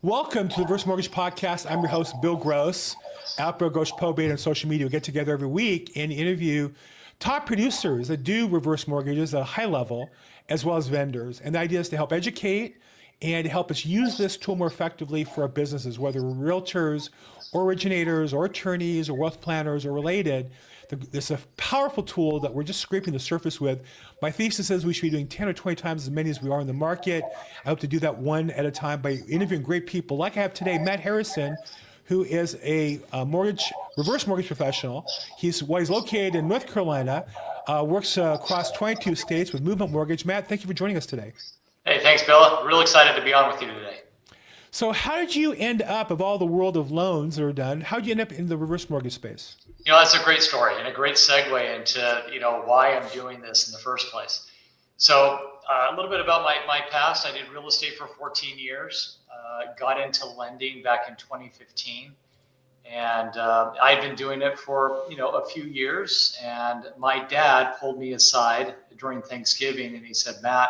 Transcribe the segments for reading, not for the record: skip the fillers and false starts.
Welcome to the Reverse Mortgage Podcast. I'm your host, Bill Gross, Outbro Gross Probate on social media. We get together every week and interview top producers that do reverse mortgages at a high level, as well as vendors. And the idea is to help educate and to help us use this tool more effectively for our businesses, whether we're realtors or originators or attorneys or wealth planners or related. It's a powerful tool that we're just scraping the surface with. My thesis is we should be doing 10 or 20 times as many as we are in the market. I hope to do that one at a time by interviewing great people like I have today, Matt Harrison, who is a reverse mortgage professional. He's located in North Carolina, works across 22 states with Movement Mortgage. Matt, thank you for joining us today. Hey, thanks, Bill. Real excited to be on with you today. So how did you end up, of all the world of loans that are done, how did you end up in the reverse mortgage space? That's a great story and a great segue into, why I'm doing this in the first place. So a little bit about my past. I did real estate for 14 years, got into lending back in 2015. And I'd been doing it for, a few years. And my dad pulled me aside during Thanksgiving and he said, Matt,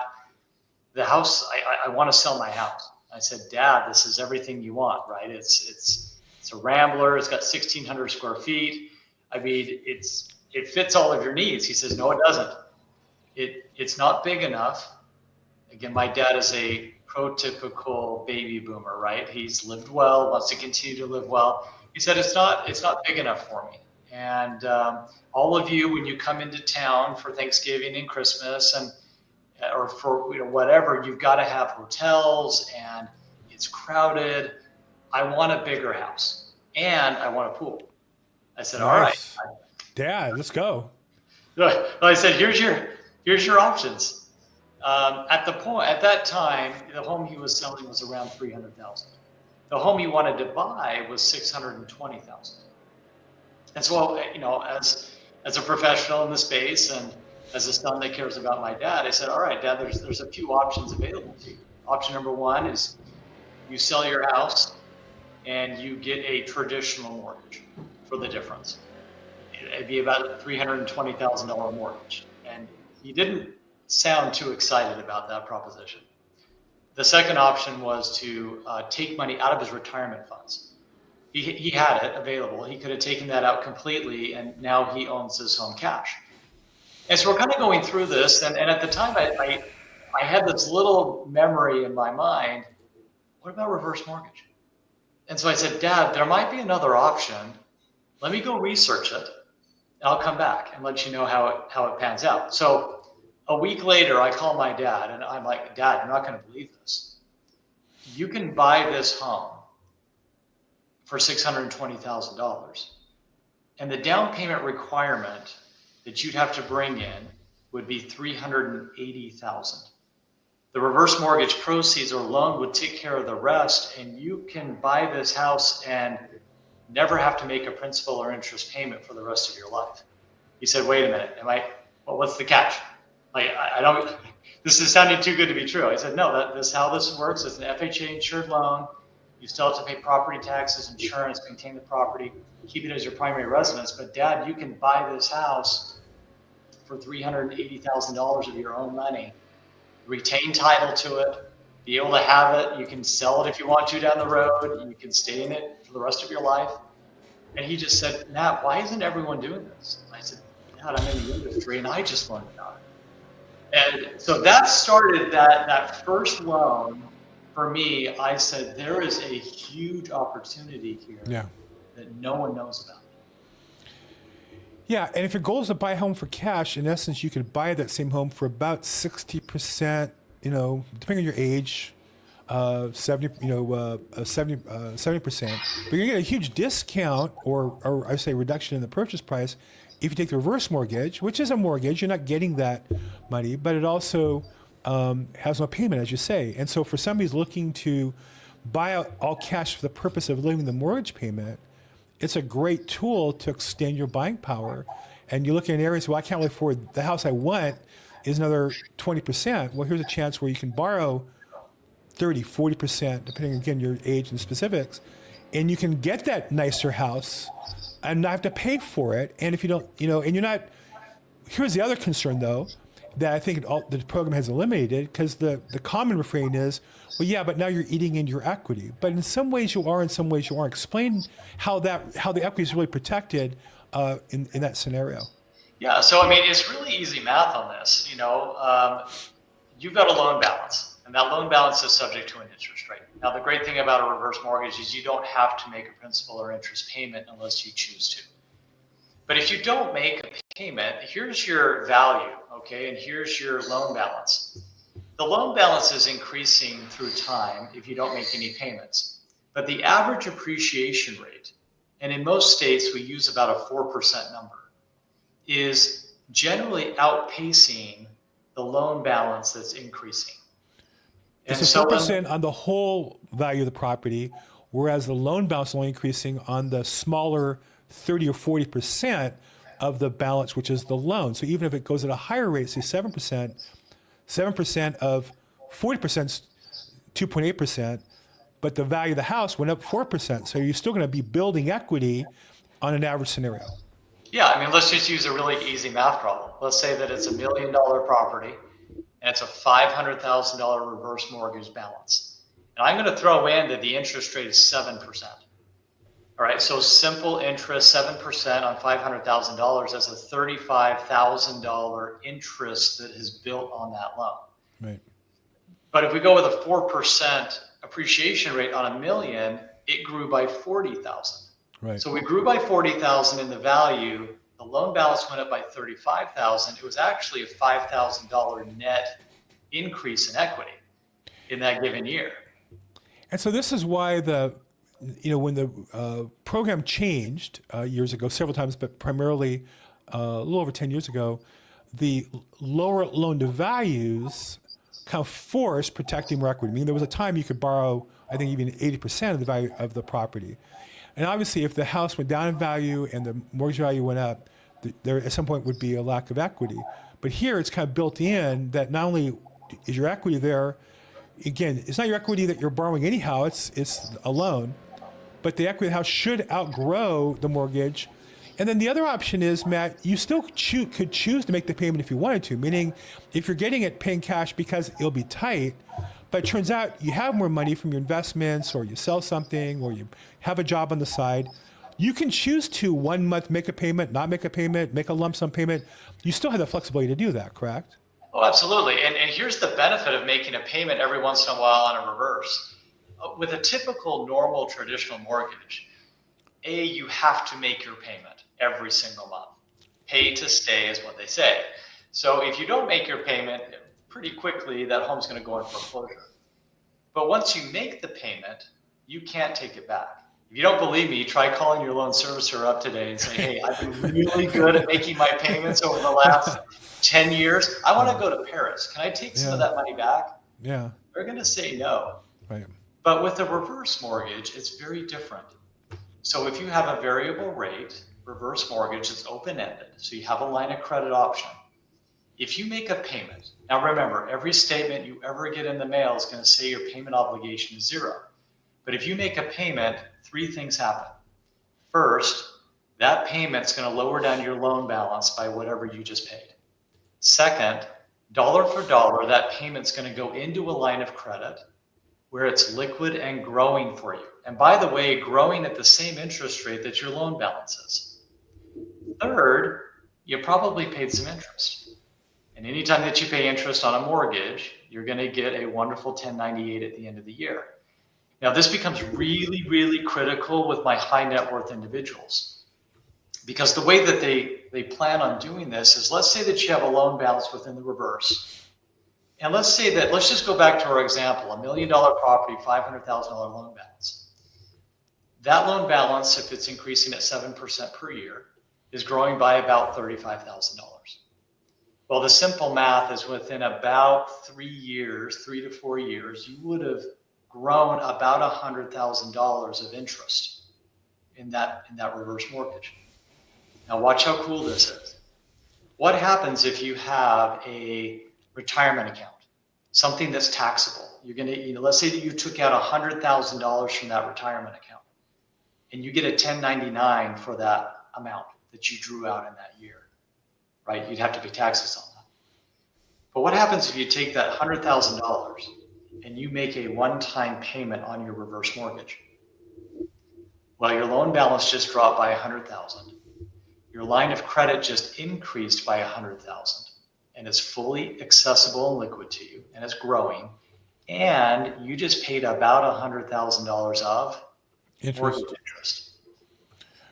the house, I want to sell my house. I said, Dad, this is everything you want, right? It's a Rambler. It's got 1,600 square feet. I mean, it fits all of your needs. He says, no, it doesn't. It's not big enough. Again, my dad is a prototypical baby boomer, right? He's lived well, wants to continue to live well. He said, it's not big enough for me. And all of you, when you come into town for Thanksgiving and Christmas or for whatever, you've got to have hotels and it's crowded. I want a bigger house and I want a pool. I said, all right, Dad, let's go. I said, here's your options. At that time, the home he was selling was around $300,000. The home he wanted to buy was $620,000. And so, as a professional in the space and as a son that cares about my dad, I said, all right, Dad, there's a few options available to you. Option number one is you sell your house and you get a traditional mortgage for the difference. It'd be about a $320,000 mortgage. And he didn't sound too excited about that proposition. The second option was to take money out of his retirement funds. He had it available. He could have taken that out completely, and now he owns his home cash. And so we're kind of going through this, and at the time I had this little memory in my mind, what about reverse mortgage? And so I said, Dad, there might be another option. Let me go research it. I'll come back and let you know how it pans out. So a week later, I call my dad and I'm like, Dad, you're not going to believe this. You can buy this home for $620,000. And the down payment requirement that you'd have to bring in would be $380,000. The reverse mortgage proceeds or loan would take care of the rest, and you can buy this house and never have to make a principal or interest payment for the rest of your life. He said, wait a minute, what's the catch? I don't, this is sounding too good to be true. I said, no, this how this works. It's an FHA insured loan. You still have to pay property taxes, insurance, maintain the property, keep it as your primary residence. But Dad, you can buy this house for $380,000 of your own money, retain title to it, be able to have it. You can sell it if you want to down the road. You can stay in it for the rest of your life. And he just said, Matt, why isn't everyone doing this? I said, Dad, I'm in the industry and I just learned about it. And so that started that first loan for me. I said, there is a huge opportunity here that no one knows about. Yeah, and if your goal is to buy a home for cash, in essence, you could buy that same home for about 60%, depending on your age, 70%. But you're gonna get a huge discount or I say reduction in the purchase price if you take the reverse mortgage, which is a mortgage. You're not getting that money, but it also has no payment, as you say. And so for somebody who's looking to buy out all cash for the purpose of leaving the mortgage payment, it's a great tool to extend your buying power. And you look in areas, I can't really afford the house I want is another 20%. Well, here's a chance where you can borrow 30, 40%, depending again your age and specifics, and you can get that nicer house and not have to pay for it. And if you don't, and you're not, here's the other concern though, that I think the program has eliminated, because the common refrain is, well, yeah, but now you're eating into your equity. But in some ways you are, in some ways you aren't. Explain how the equity is really protected in that scenario. Yeah, so I mean, it's really easy math on this. You've got a loan balance, and that loan balance is subject to an interest rate. Now, the great thing about a reverse mortgage is you don't have to make a principal or interest payment unless you choose to. But if you don't make a payment, here's your value, okay, and here's your loan balance. The loan balance is increasing through time if you don't make any payments. But the average appreciation rate, and in most states we use about a 4% number, is generally outpacing the loan balance that's increasing. It's a 4% on the whole value of the property, whereas the loan balance is only increasing on the smaller 30 or 40% of the balance, which is the loan. So even if it goes at a higher rate, say 7%, 7% of 40% is 2.8%, but the value of the house went up 4%. So you're still going to be building equity on an average scenario. Yeah, I mean, let's just use a really easy math problem. Let's say that it's $1 million property and it's a $500,000 reverse mortgage balance. And I'm going to throw in that the interest rate is 7%. All right, so simple interest, 7% on $500,000, that's a $35,000 interest that is built on that loan. Right. But if we go with a 4% appreciation rate on $1 million, it grew by 40,000. Right. So we grew by 40,000 in the value. The loan balance went up by 35,000. It was actually a $5,000 net increase in equity in that given year. And so this is why when the program changed years ago, several times, but primarily a little over 10 years ago, the lower loan to values kind of forced protecting more equity. I mean, there was a time you could borrow, I think, even 80% of the value of the property. And obviously, if the house went down in value and the mortgage value went up, there at some point would be a lack of equity. But here it's kind of built in that not only is your equity there, again, it's not your equity that you're borrowing anyhow, it's a loan, but the equity of the house should outgrow the mortgage. And then the other option is, Matt, you still could choose to make the payment if you wanted to, meaning if you're getting it paying cash because it'll be tight, but it turns out you have more money from your investments, or you sell something, or you have a job on the side, you can choose to 1 month make a payment, not make a payment, make a lump sum payment. You still have the flexibility to do that, correct? Oh, absolutely. And here's the benefit of making a payment every once in a while on a reverse. With a typical, normal, traditional mortgage, you have to make your payment every single month. Pay to stay is what they say. So if you don't make your payment, pretty quickly that home's going to go in foreclosure. But once you make the payment, you can't take it back. If you don't believe me, try calling your loan servicer up today and say, hey, I've been really good at making my payments over the last 10 years. I want to go to Paris. Can I take some of that money back? Yeah. They're going to say no. Right. But with a reverse mortgage, it's very different. So if you have a variable rate reverse mortgage that's open-ended, so you have a line of credit option, if you make a payment, now remember, every statement you ever get in the mail is going to say your payment obligation is zero. But if you make a payment, 3 things happen. First, that payment's going to lower down your loan balance by whatever you just paid. Second, dollar for dollar, that payment's going to go into a line of credit where it's liquid and growing for you. And by the way, growing at the same interest rate that your loan balance is. Third, you probably paid some interest. And anytime that you pay interest on a mortgage, you're going to get a wonderful 1098 at the end of the year. Now, this becomes really, really critical with my high net worth individuals, because the way that they plan on doing this is, let's say that you have a loan balance within the reverse. And let's say that, let's just go back to our example, $1 million property, $500,000 loan balance. That loan balance, if it's increasing at 7% per year, is growing by about $35,000. Well, the simple math is within about 3 years, 3 to 4 years, you would have grown about $100,000 of interest in that reverse mortgage. Now watch how cool this is. What happens if you have a retirement account, something that's taxable? You're going to, let's say that you took out $100,000 from that retirement account, and you get a 1099 for that amount that you drew out in that year, right? You'd have to pay taxes on that. But what happens if you take that $100,000 and you make a one-time payment on your reverse mortgage? Well, your loan balance just dropped by 100,000. Your line of credit just increased by 100,000, and it's fully accessible and liquid to you, and it's growing. And you just paid about $100,000 of mortgage interest.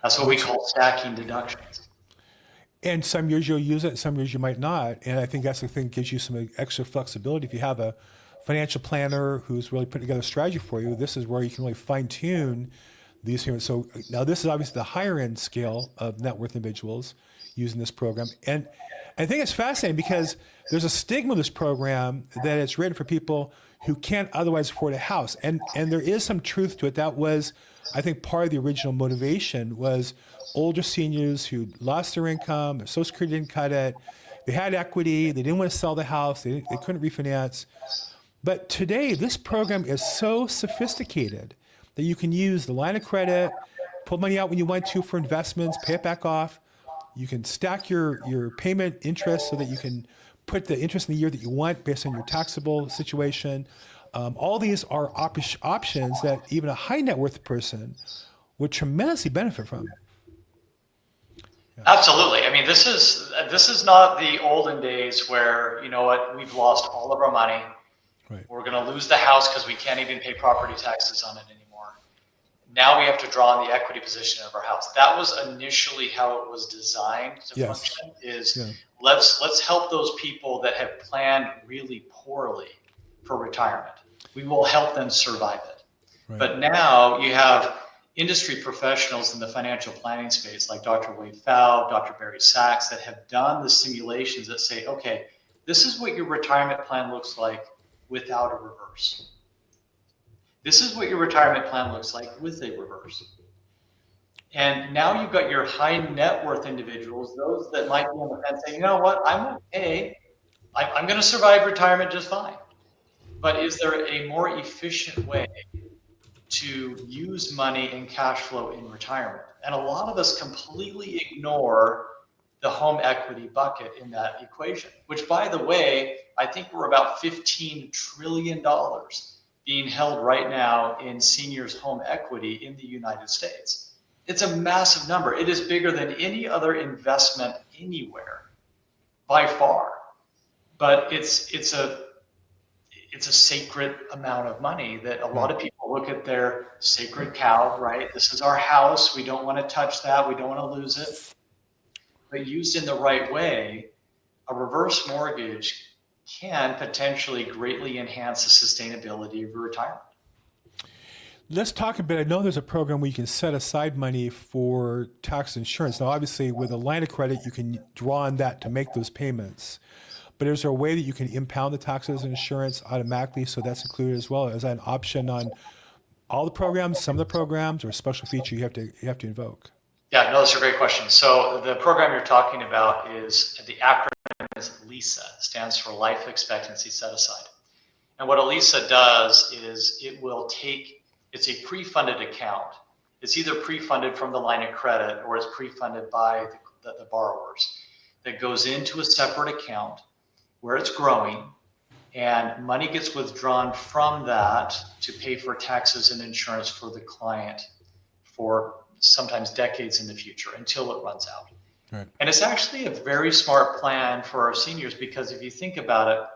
That's what we call stacking deductions. And some years you'll use it, some years you might not. And I think that's the thing that gives you some extra flexibility. If you have a financial planner who's really putting together a strategy for you, this is where you can really fine tune these payments. So now this is obviously the higher end scale of net worth individuals using this program. And I think it's fascinating because there's a stigma of this program that it's written for people who can't otherwise afford a house. And there is some truth to it. That was, I think, part of the original motivation was older seniors who lost their income, their Social Security didn't cut it, they had equity, they didn't want to sell the house, they couldn't refinance. But today, this program is so sophisticated that you can use the line of credit, pull money out when you want to for investments, pay it back off. You can stack your payment interest so that you can put the interest in the year that you want based on your taxable situation. All these are options that even a high net worth person would tremendously benefit from. Yeah. Absolutely. I mean, this is not the olden days where, you know what, we've lost all of our money. Right. We're going to lose the house because we can't even pay property taxes on it anymore. Now we have to draw on the equity position of our house. That was initially how it was designed to function. Let's help those people that have planned really poorly for retirement. We will help them survive it. Right. But now you have industry professionals in the financial planning space like Dr. Wade Pfau, Dr. Barry Sachs that have done the simulations that say, okay, this is what your retirement plan looks like without a reverse. This is what your retirement plan looks like with a reverse. And now you've got your high net worth individuals, those that might be on the fence saying, you know what, I'm okay. I'm going to survive retirement just fine. But is there a more efficient way to use money and cash flow in retirement? And a lot of us completely ignore the home equity bucket in that equation, which, by the way, I think we're about $15 trillion being held right now in seniors' home equity in the United States. It's a massive number. It is bigger than any other investment anywhere by far. But it's a sacred amount of money that a lot of people look at their sacred cow, right? This is our house. We don't want to touch that. We don't want to lose it. But used in the right way, a reverse mortgage can potentially greatly enhance the sustainability of your retirement. Let's talk a bit. I know there's a program where you can set aside money for tax insurance. Now, obviously, with a line of credit, you can draw on that to make those payments. But is there a way that you can impound the taxes and insurance automatically so that's included as well? Is that an option on all the programs, some of the programs, or a special feature you have to invoke? Yeah, no, that's a great question. So the program you're talking about is, the acronym is LISA, stands for Life Expectancy Set Aside. And what a LISA does is it's a pre-funded account. It's either pre-funded from the line of credit or it's pre-funded by the borrowers that goes into a separate account where it's growing, and money gets withdrawn from that to pay for taxes and insurance for the client for sometimes decades in the future until it runs out. Right. And it's actually a very smart plan for our seniors because if you think about it,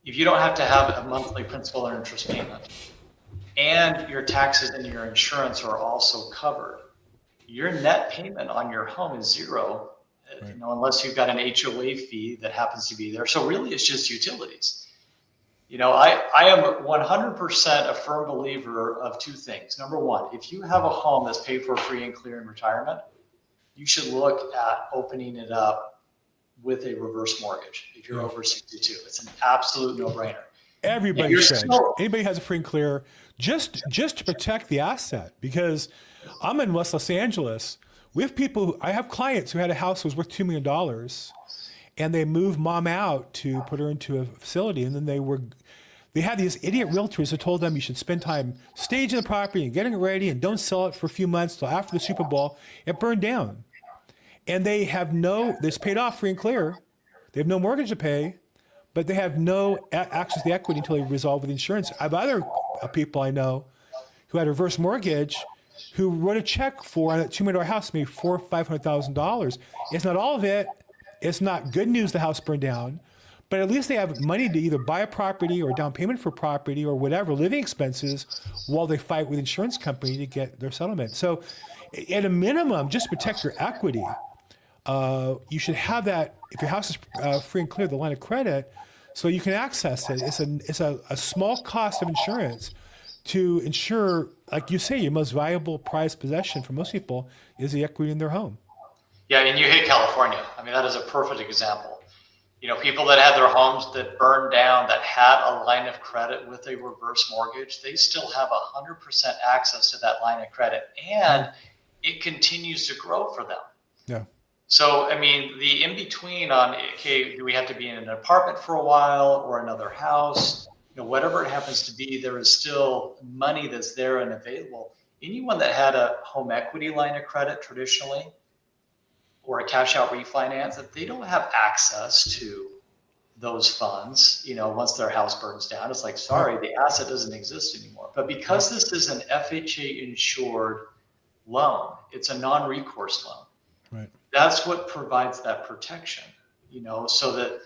if you don't have to have a monthly principal or interest payment and your taxes and your insurance are also covered, your net payment on your home is zero. Right. Unless you've got an HOA fee that happens to be there. So really it's just utilities. I am 100% a firm believer of two things. Number one, if you have a home that's paid for free and clear in retirement, you should look at opening it up with a reverse mortgage if you're over 62. It's an absolute no-brainer. Everybody should. Anybody has a free and clear just to protect the asset, because I'm in West Los Angeles. We have I have clients who had a house that was worth $2 million and they moved mom out to put her into a facility. And then they had these idiot realtors who told them you should spend time staging the property and getting it ready and don't sell it for a few months till after the Super Bowl. It burned down. And they have it's paid off free and clear. They have no mortgage to pay, but they have no access to the equity until they resolve with insurance. I have other people I know who had a reverse mortgage who wrote a check for on a $2 million house, maybe $400,000 or $500,000. It's not all of it. It's not good news the house burned down, but at least they have money to either buy a property or down payment for property or whatever, living expenses, while they fight with insurance company to get their settlement. So at a minimum, just protect your equity. You should have that if your house is free and clear, the line of credit, so you can access it. It's a small cost of insurance to ensure, like you say, your most valuable prized possession for most people is the equity in their home. Yeah, and you hit California. I mean, that is a perfect example. You know, people that had their homes that burned down, that had a line of credit with a reverse mortgage, they still have 100% access to that line of credit, and it continues to grow for them. Yeah. So, I mean, the in-between on, okay, do we have to be in an apartment for a while or another house? You know, whatever it happens to be, there is still money that's there and available. Anyone that had a home equity line of credit traditionally, or a cash out refinance, if they don't have access to those funds, you know, once their house burns down, it's like, sorry, the asset doesn't exist anymore. But because this is an FHA insured loan, it's a non-recourse loan. Right. That's what provides that protection, you know, so that,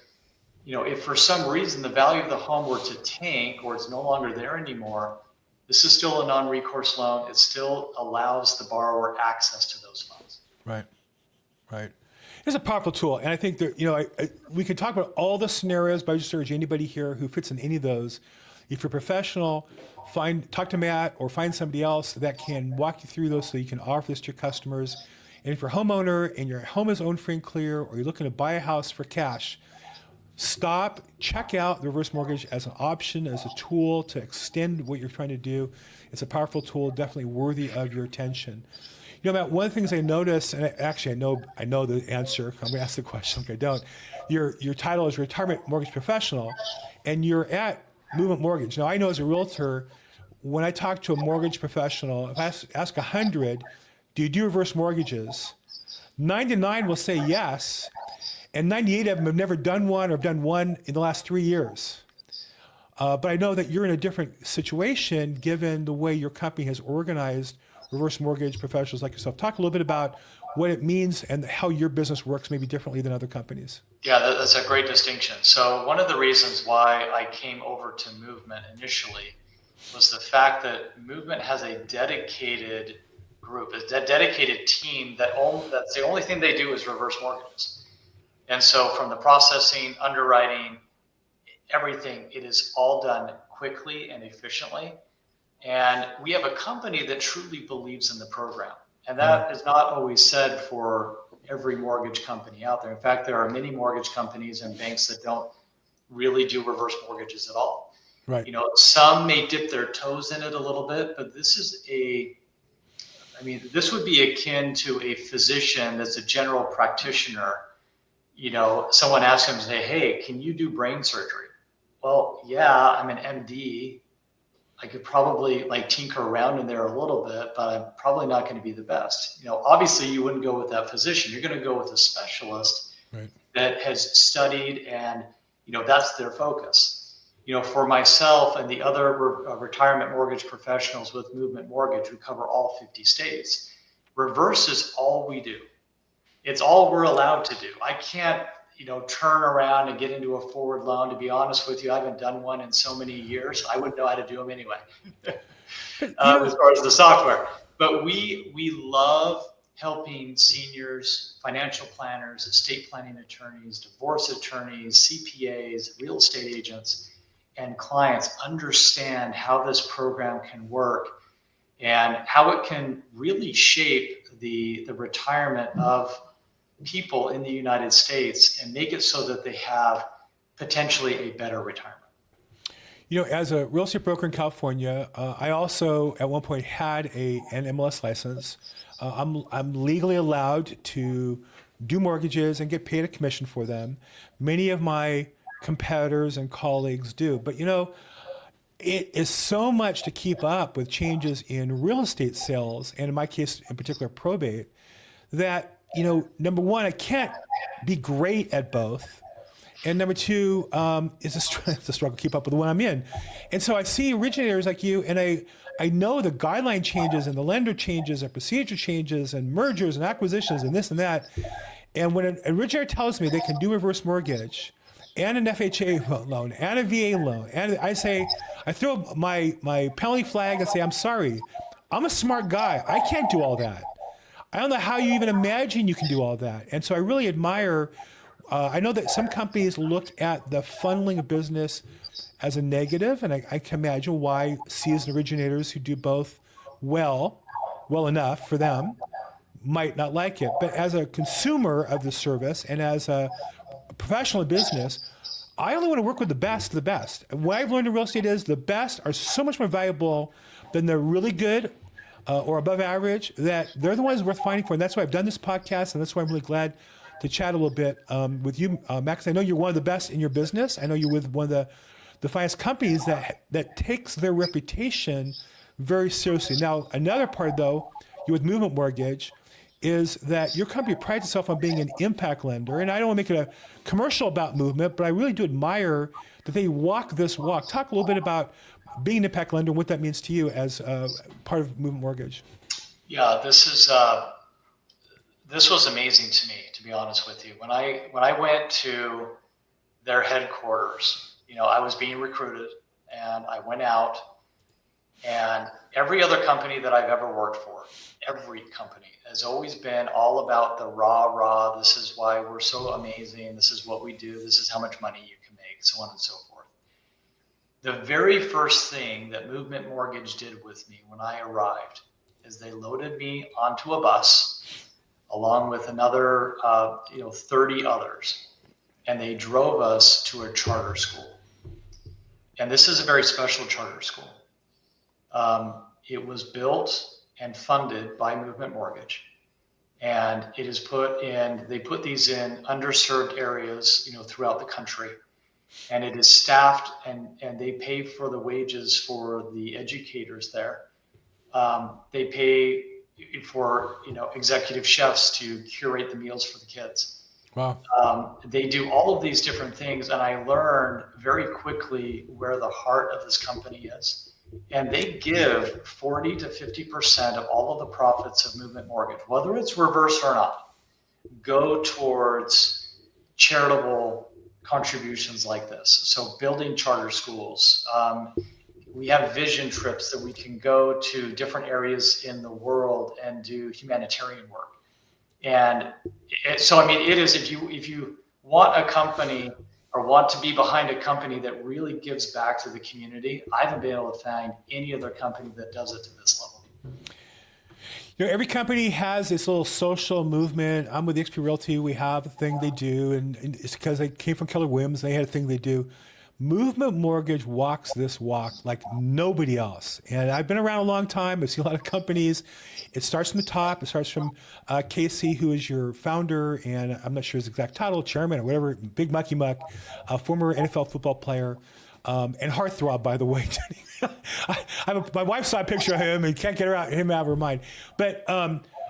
you know, if for some reason the value of the home were to tank or it's no longer there anymore, this is still a non-recourse loan. It still allows the borrower access to those funds. Right. Right. It's a powerful tool. And I think that, you know, we could talk about all the scenarios, but I just urge anybody here who fits in any of those. If you're a professional, talk to Matt or find somebody else that can walk you through those so you can offer this to your customers. And if you're a homeowner and your home is owned free and clear, or you're looking to buy a house for cash, stop, check out the reverse mortgage as an option, as a tool to extend what you're trying to do. It's a powerful tool, definitely worthy of your attention. You know, Matt, one of the things I noticed, and actually I know the answer. I'm going to ask the question like I don't. Your title is Retirement Mortgage Professional, and you're at Movement Mortgage. Now, I know as a realtor, when I talk to a mortgage professional, if I ask 100, do you do reverse mortgages? 99 will say yes, and 98 of them have never done one or have done one in the last 3 years. But I know that you're in a different situation given the way your company has organized reverse mortgage professionals like yourself. Talk a little bit about what it means and how your business works maybe differently than other companies. Yeah, that's a great distinction. So one of the reasons why I came over to Movement initially was the fact that Movement has a dedicated group, a dedicated team that's the only thing they do is reverse mortgages. And so from the processing, underwriting, everything, it is all done quickly and efficiently. And we have a company that truly believes in the program. And that is not always said for every mortgage company out there. In fact, there are many mortgage companies and banks that don't really do reverse mortgages at all. Right. You know, some may dip their toes in it a little bit, but this would be akin to a physician that's a general practitioner. You know, someone asks him, say, hey, can you do brain surgery? Well, yeah, I'm an MD. I could probably like tinker around in there a little bit, but I'm probably not going to be the best. You know, obviously you wouldn't go with that physician. You're going to go with a specialist that has studied and, you know, that's their focus. You know, for myself and the other retirement mortgage professionals with Movement Mortgage, who cover all 50 states, reverse is all we do. It's all we're allowed to do. I can't, you know, turn around and get into a forward loan. To be honest with you, I haven't done one in so many years. I wouldn't know how to do them anyway, as far as the software. But we love helping seniors, financial planners, estate planning attorneys, divorce attorneys, CPAs, real estate agents, and clients understand how this program can work and how it can really shape the retirement of people in the United States and make it so that they have potentially a better retirement. You know, as a real estate broker in California, I also at one point had an MLS license. I'm legally allowed to do mortgages and get paid a commission for them. Many of my competitors and colleagues do, but you know, it is so much to keep up with changes in real estate sales, and in my case in particular probate, that, you know, number one, I can't be great at both. And number two, is it's a struggle to keep up with the one I'm in. And so I see originators like you, and I know the guideline changes and the lender changes and procedure changes and mergers and acquisitions and this and that. And when an originator tells me they can do reverse mortgage and an FHA loan and a VA loan, and I throw my penalty flag and say, I'm sorry, I'm a smart guy. I can't do all that. I don't know how you even imagine you can do all that. And so I really admire, I know that some companies look at the funneling of business as a negative, and I can imagine why seasoned originators who do both well enough for them, might not like it. But as a consumer of the service and as a professional in business, I only want to work with the best of the best. What I've learned in real estate is the best are so much more valuable than the really good or above average, that they're the ones worth fighting for. And that's why I've done this podcast, and that's why I'm really glad to chat a little bit with you, Max. I know you're one of the best in your business. I know you're with one of the finest companies that takes their reputation very seriously. Now, another part, though, you're with Movement Mortgage, is that your company prides itself on being an impact lender. And I don't want to make it a commercial about Movement, but I really do admire that they walk this walk. Talk a little bit about being an impact lender and what that means to you as part of Movement Mortgage. Yeah, this was amazing to me, to be honest with you. When I went to their headquarters, I was being recruited, and I went out, and every other company that I've ever worked for, every company has always been all about the rah, this is why we're so amazing, this is what we do, this is how much money you can make, so on and so forth. The very first thing that Movement Mortgage did with me when I arrived is they loaded me onto a bus along with another 30 others, and they drove us to a charter school. And this is a very special charter school. It was built and funded by Movement Mortgage, and it is they put these in underserved areas, throughout the country, and it is staffed, and they pay for the wages for the educators there. They pay for, executive chefs to curate the meals for the kids. Wow. They do all of these different things, and I learned very quickly where the heart of this company is. And they give 40 to 50% of all of the profits of Movement Mortgage, whether it's reverse or not, go towards charitable contributions like this. So building charter schools. We have vision trips that we can go to different areas in the world and do humanitarian work. And it is, if you want a company or want to be behind a company that really gives back to the community, I haven't been able to find any other company that does it to this level. Every company has this little social movement. I'm with eXp Realty. We have a thing they do, and it's because they came from Keller Williams. They had a thing they do. Movement Mortgage walks this walk like nobody else. And I've been around a long time. I've seen a lot of companies. It starts from the top. It starts from Casey, who is your founder, and I'm not sure his exact title, chairman or whatever, Big Mucky Muck, a former NFL football player, and heartthrob, by the way. My wife saw a picture of him and can't get him out of her mind.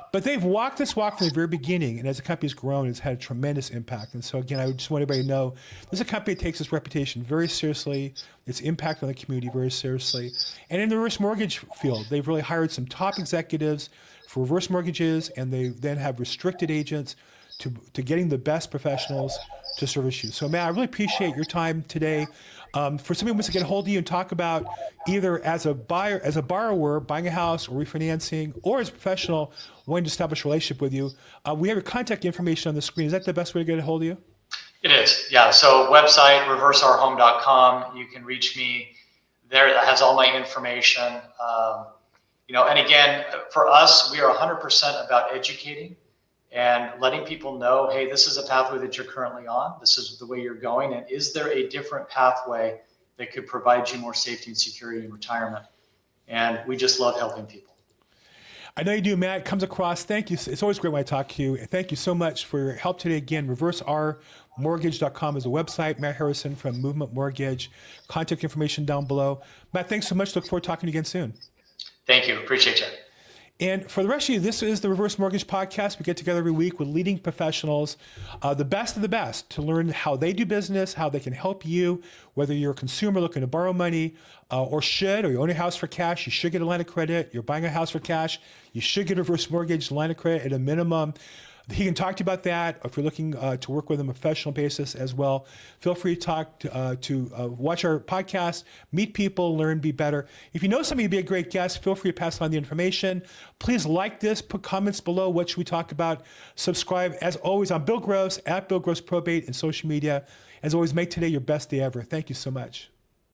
But they've walked this walk from the very beginning, and as the company's grown, it's had a tremendous impact. And so again, I just want everybody to know, this is a company that takes its reputation very seriously, its impact on the community very seriously. And in the reverse mortgage field, they've really hired some top executives for reverse mortgages, and they then have restricted agents to getting the best professionals to service you. So Matt, I really appreciate your time today. For somebody who wants to get a hold of you and talk about either as a borrower buying a house or refinancing, or as a professional wanting to establish a relationship with you, we have your contact information on the screen. Is that the best way to get a hold of you? It is, yeah. So website, reverseourhome.com. You can reach me there. That has all my information. And again, for us, we are 100% about educating and letting people know, hey, this is a pathway that you're currently on. This is the way you're going. And is there a different pathway that could provide you more safety and security in retirement? And we just love helping people. I know you do, Matt. It comes across. Thank you. It's always great when I talk to you. Thank you so much for your help today. Again, reverseourmortgage.com is a website. Matt Harrison from Movement Mortgage. Contact information down below. Matt, thanks so much. Look forward to talking to you again soon. Thank you. Appreciate you. And for the rest of you, this is the Reverse Mortgage Podcast. We get together every week with leading professionals, the best of the best, to learn how they do business, how they can help you, whether you're a consumer looking to borrow money or you own a house for cash, you should get a line of credit. You're buying a house for cash, you should get a reverse mortgage line of credit at a minimum. He can talk to you about that. If you're looking to work with him on a professional basis as well, feel free to talk to watch our podcast, meet people, learn, be better. If you know somebody who'd be a great guest, feel free to pass on the information. Please like this, put comments below. What should we talk about? Subscribe. As always, I'm Bill Gross, at Bill Gross Probate and social media. As always, make today your best day ever. Thank you so much.